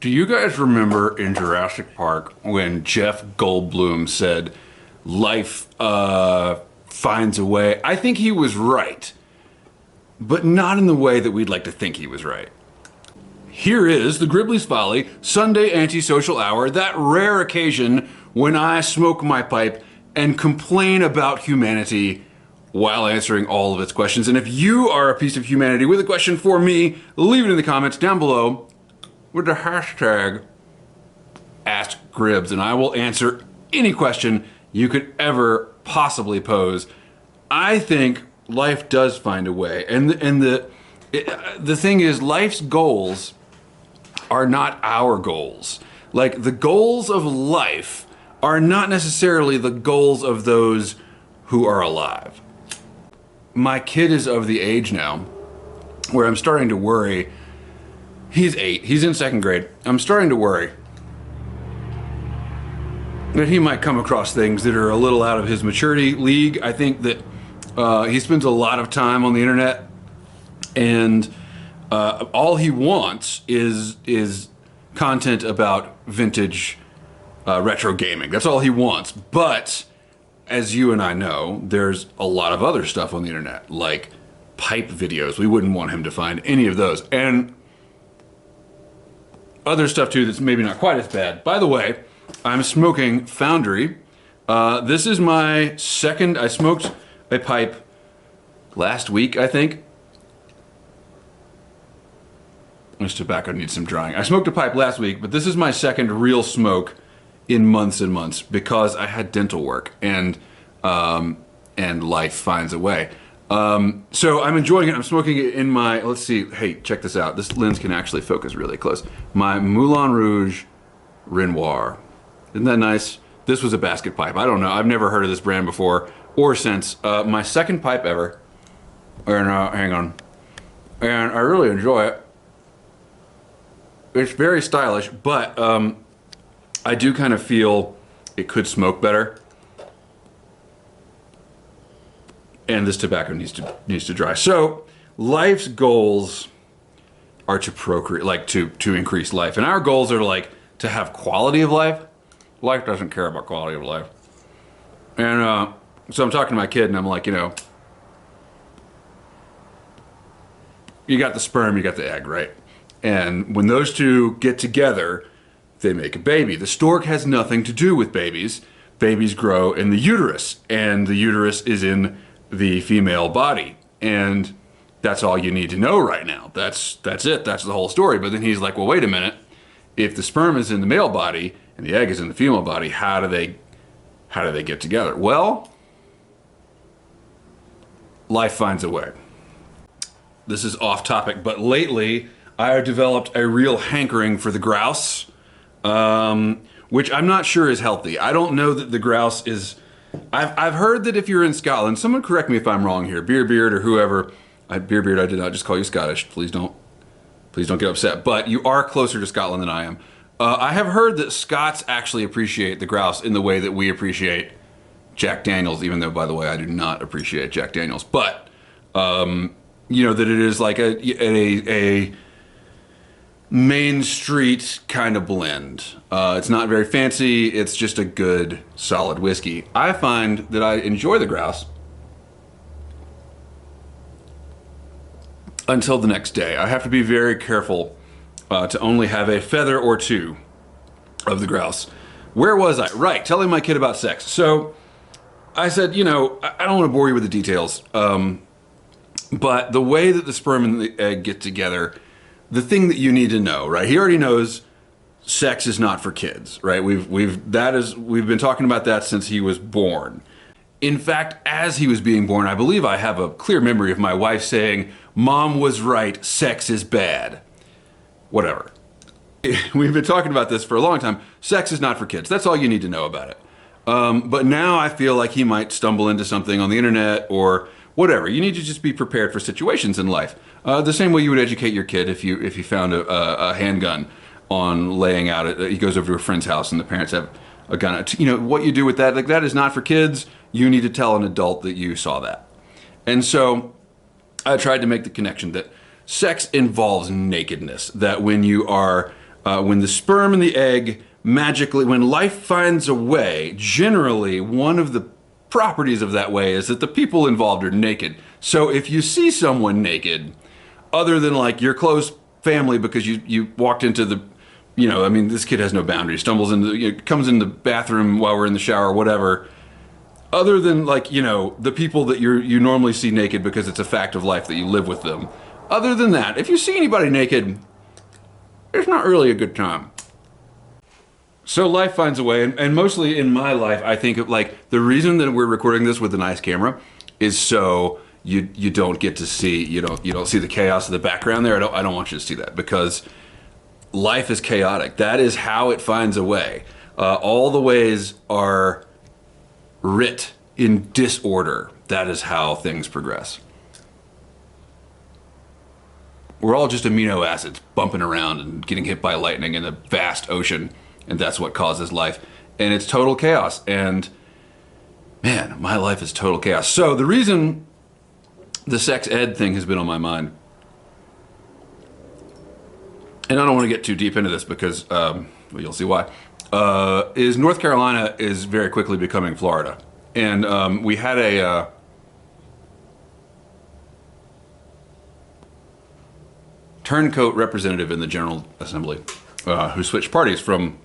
Do you guys remember in Jurassic Park when Jeff Goldblum said, life finds a way? I think he was right, but not in the way that we'd like to think he was right. Here is the Gribley's Folly Sunday Antisocial Hour, that rare occasion when I smoke my pipe and complain about humanity while answering all of its questions. And if you are a piece of humanity with a question for me, leave it in the comments down below with the hashtag AskGribs, and I will answer any question you could ever possibly pose. I think life does find a way, and the thing is, life's goals are not our goals. Like, the goals of life are not necessarily the goals of those who are alive. My kid is of the age now where I'm starting to worry. He's 8, he's in 2nd grade. I'm starting to worry that he might come across things that are a little out of his maturity league. I think that he spends a lot of time on the internet, and all he wants is content about vintage retro gaming. That's all he wants. But as you and I know, there's a lot of other stuff on the internet, like pipe videos. We wouldn't want him to find any of those. And other stuff too that's maybe not quite as bad. By the way, I'm smoking Foundry. This is my second. I smoked a pipe last week, I think. This tobacco needs some drying. I smoked a pipe last week, but this is my second real smoke in months and months because I had dental work, and life finds a way. So I'm enjoying it. I'm smoking it in my, let's see, hey, check this out. This lens can actually focus really close. My Moulin Rouge Renoir. Isn't that nice? This was a basket pipe. I don't know. I've never heard of this brand before or since. My second pipe ever. And hang on. And I really enjoy it. It's very stylish, but I do kind of feel it could smoke better. And this tobacco needs to dry. So life's goals are to procreate, like to increase life, and our goals are like to have quality of life. Life doesn't care about quality of life. And so I'm talking to my kid, and I'm like, you know, you got the sperm, you got the egg, right? And when those two get together, they make a baby. The stork has nothing to do with babies. Babies grow in the uterus, and the uterus is in the female body, and that's all you need to know right now. That's it. That's the whole story. But then he's like, well, wait a minute. If the sperm is in the male body and the egg is in the female body, how do they get together? Well, life finds a way. This is off topic, but lately I have developed a real hankering for the grouse, which I'm not sure is healthy. I don't know that the grouse is. I've heard that if you're in Scotland, someone correct me if I'm wrong here, Beard or whoever. Beard, I did not just call you Scottish. Please don't get upset. But you are closer to Scotland than I am. I have heard that Scots actually appreciate the grouse in the way that we appreciate Jack Daniels, even though, by the way, I do not appreciate Jack Daniels. But you know that it is like a main street kind of blend. It's not very fancy. It's just a good, solid whiskey. I find that I enjoy the grouse until the next day. I have to be very careful to only have a feather or two of the grouse. Where was I? Right, telling my kid about sex. So I said, you know, I don't want to bore you with the details, but the way that the sperm and the egg get together, the thing that you need to know, right? He already knows sex is not for kids, right? We've been talking about that since he was born. In fact, as he was being born, I believe I have a clear memory of my wife saying, "Mom was right, sex is bad." Whatever. We've been talking about this for a long time. Sex is not for kids. That's all you need to know about it. But now I feel like he might stumble into something on the internet or whatever. You need to just be prepared for situations in life. The same way you would educate your kid if you found a handgun on laying out. He goes over to a friend's house and the parents have a gun. You know what you do with that? Like, that is not for kids. You need to tell an adult that you saw that. And so I tried to make the connection that sex involves nakedness. That when you are When the sperm and the egg magically, when life finds a way, generally one of the properties of that way is that the people involved are naked. So if you see someone naked, other than like your close family because you walked into the, I mean, this kid has no boundaries, stumbles into, comes in the bathroom while we're in the shower, whatever. Other than like, the people that you normally see naked because it's a fact of life that you live with them. Other than that, if you see anybody naked, it's not really a good time. So life finds a way, and mostly in my life, I think of like the reason that we're recording this with a nice camera is so you don't get to see, you don't see the chaos of the background there. I don't want you to see that because life is chaotic. That is how it finds a way. All the ways are writ in disorder. That is how things progress. We're all just amino acids bumping around and getting hit by lightning in a vast ocean, and that's what causes life. And it's total chaos. And man, my life is total chaos. So the reason the sex ed thing has been on my mind, and I don't want to get too deep into this because, well, you'll see why, is North Carolina is very quickly becoming Florida. And we had a turncoat representative in the General Assembly who switched parties from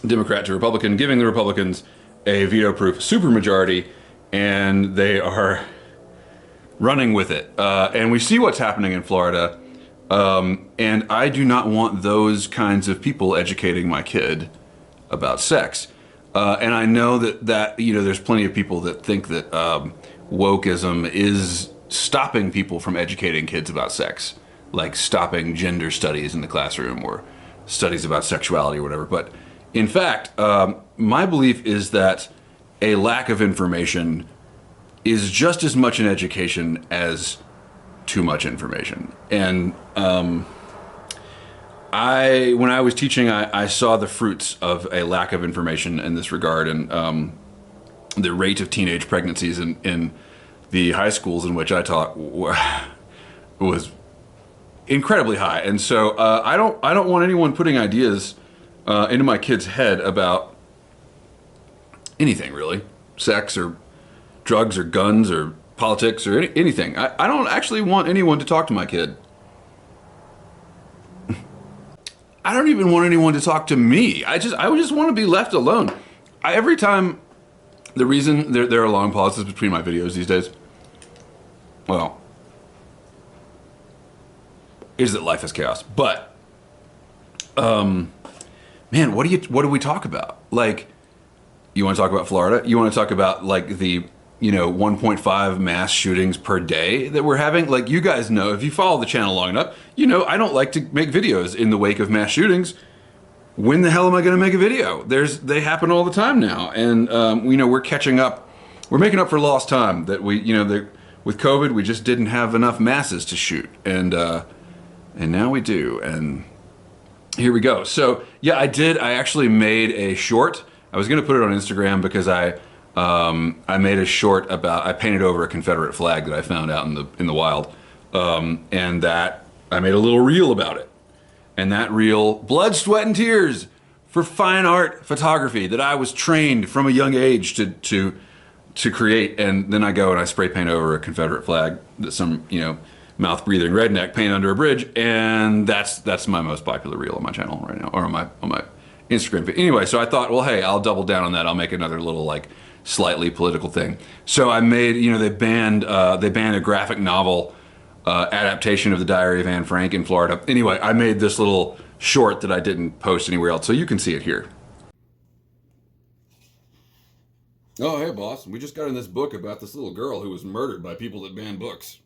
Democrat to Republican, giving the Republicans a veto-proof supermajority, and they are running with it. And we see what's happening in Florida, and I do not want those kinds of people educating my kid about sex. And I know that there's plenty of people that think that wokeism is stopping people from educating kids about sex, like stopping gender studies in the classroom or studies about sexuality or whatever. But in fact, my belief is that a lack of information is just as much an education as too much information. And when I was teaching, I saw the fruits of a lack of information in this regard, and the rate of teenage pregnancies in the high schools in which I taught was incredibly high. And so I don't want anyone putting ideas into my kid's head about anything really, sex or drugs or guns or politics or anything. I don't actually want anyone to talk to my kid. I don't even want anyone to talk to me. I just want to be left alone. Every time, the reason there are long pauses between my videos these days, well, is that life is chaos. But, man, what do we talk about? Like, you want to talk about Florida? You want to talk about like the 1.5 mass shootings per day that we're having? Like, you guys know, if you follow the channel long enough, I don't like to make videos in the wake of mass shootings. When the hell am I going to make a video? They happen all the time now. And, we're catching up. We're making up for lost time that with COVID, we just didn't have enough masses to shoot. And now we do. And here we go. So yeah, I actually made a short. I was going to put it on Instagram because I made a short I painted over a Confederate flag that I found out in the wild, and that I made a little reel about it, and that reel, blood, sweat, and tears for fine art photography that I was trained from a young age to create, and then I go and I spray paint over a Confederate flag that some mouth breathing redneck paint under a bridge, and that's my most popular reel on my channel right now, or on my Instagram feed. Anyway, so I thought, well, hey, I'll double down on that. I'll make another little like slightly political thing. So I made, they banned a graphic novel adaptation of the Diary of Anne Frank in Florida. Anyway, I made this little short that I didn't post anywhere else, so you can see it here. Oh, hey, boss. We just got in this book about this little girl who was murdered by people that ban books.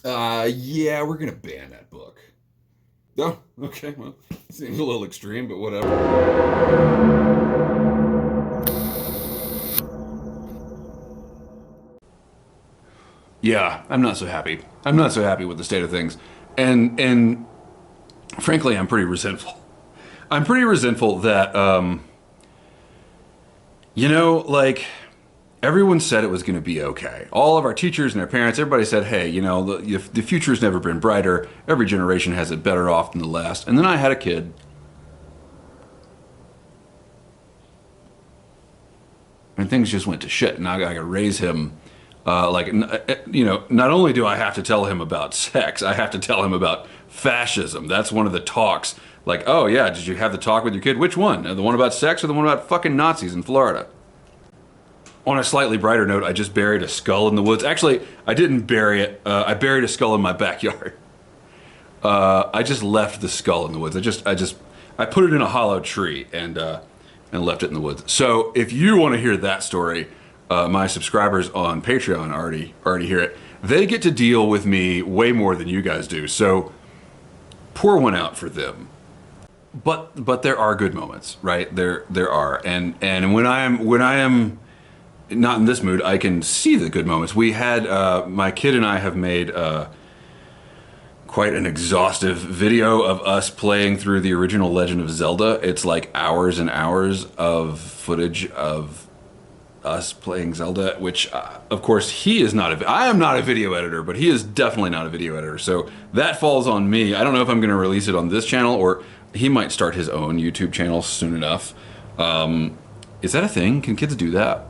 Yeah, we're gonna ban that book. Oh, okay, well, seems a little extreme, but whatever. Yeah, I'm not so happy. I'm not so happy with the state of things. And frankly, I'm pretty resentful. I'm pretty resentful that, like, everyone said it was going to be okay. All of our teachers and our parents, everybody said, hey, the future's never been brighter. Every generation has it better off than the last. And then I had a kid, and things just went to shit. And I got to raise him. Not only do I have to tell him about sex, I have to tell him about fascism. That's one of the talks. Like, oh yeah, did you have the talk with your kid? Which one? The one about sex or the one about fucking Nazis in Florida? On a slightly brighter note, I just buried a skull in the woods. Actually, I didn't bury it. I buried a skull in my backyard. I just left the skull in the woods. I put it in a hollow tree and left it in the woods. So if you want to hear that story, my subscribers on Patreon already hear it. They get to deal with me way more than you guys do. So pour one out for them. But there are good moments, right? There are, and when I am not in this mood, I can see the good moments. We had my kid and I have made quite an exhaustive video of us playing through the original Legend of Zelda. It's like hours and hours of footage of us playing Zelda, which of course he is not I am not a video editor, but he is definitely not a video editor. So that falls on me. I don't know if I'm going to release it on this channel, or he might start his own YouTube channel soon enough. Is that a thing? Can kids do that?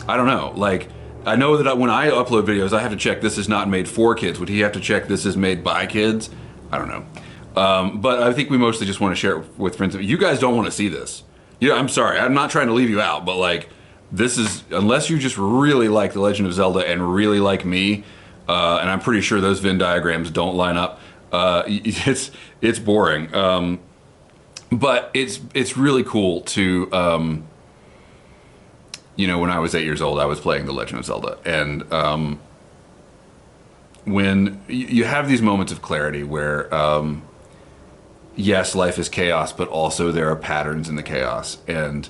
I don't know. Like, I know that when I upload videos, I have to check this is not made for kids. Would he have to check this is made by kids? I don't know. But I think we mostly just want to share it with friends. You guys don't want to see this. Yeah, I'm sorry. I'm not trying to leave you out, but like, this is, unless you just really like The Legend of Zelda and really like me, and I'm pretty sure those Venn diagrams don't line up, it's boring. But it's really cool to, when I was 8 years old, I was playing The Legend of Zelda, and when you have these moments of clarity where, yes, life is chaos, but also there are patterns in the chaos, and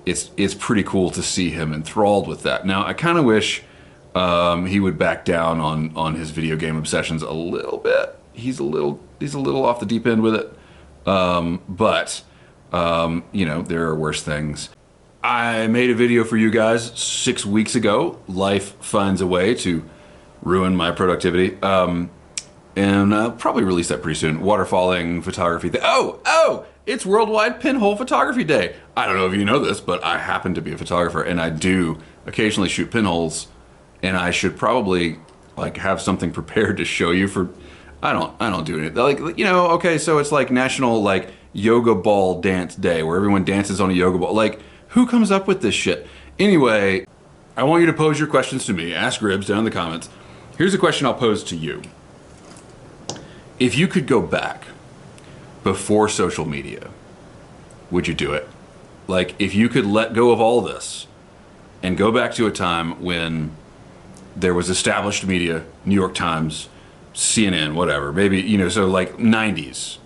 it's pretty cool to see him enthralled with that. Now, I kind of wish he would back down on his video game obsessions a little bit. He's a little off the deep end with it, but there are worse things. I made a video for you guys 6 weeks ago. Life finds a way to ruin my productivity, and I'll probably release that pretty soon. Waterfalling photography. Oh! It's Worldwide Pinhole Photography Day. I don't know if you know this, but I happen to be a photographer, and I do occasionally shoot pinholes, and I should probably like have something prepared to show you for. I don't do it. Like, okay, so it's like National like Yoga Ball Dance Day, where everyone dances on a yoga ball. Like, who comes up with this shit? Anyway, I want you to pose your questions to me. Ask Ribs down in the comments. Here's a question I'll pose to you. If you could go back before social media, would you do it? Like, if you could let go of all this and go back to a time when there was established media, New York Times, CNN, whatever, maybe, so like 90s,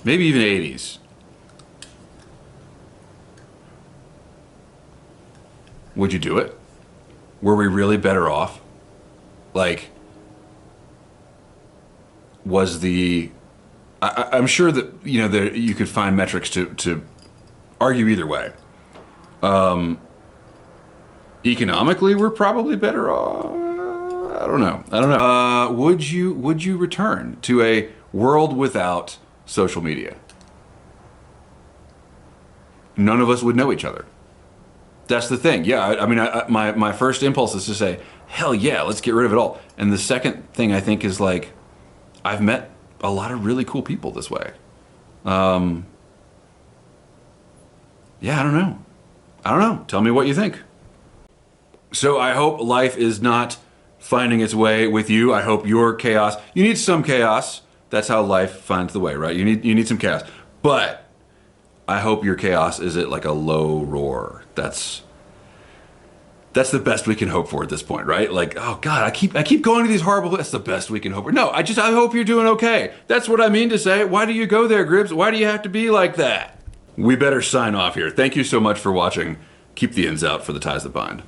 maybe even 80s. Would you do it? Were we really better off? Like, was the... I'm sure that, you could find metrics to argue either way. Economically, we're probably better off. I don't know. Would you return to a world without social media? None of us would know each other. That's the thing. Yeah, my first impulse is to say, hell yeah, let's get rid of it all. And the second thing I think is like, I've met a lot of really cool people this way. Yeah, I don't know. Tell me what you think. So I hope life is not finding its way with you. I hope your chaos, you need some chaos. That's how life finds the way, right? You need some chaos. But I hope your chaos is at like a low roar. That's the best we can hope for at this point, right? Like, oh God, I keep going to these horrible, that's the best we can hope for. No, I hope you're doing okay. That's what I mean to say. Why do you go there, Gribs? Why do you have to be like that? We better sign off here. Thank you so much for watching. Keep the ends out for the ties that bind.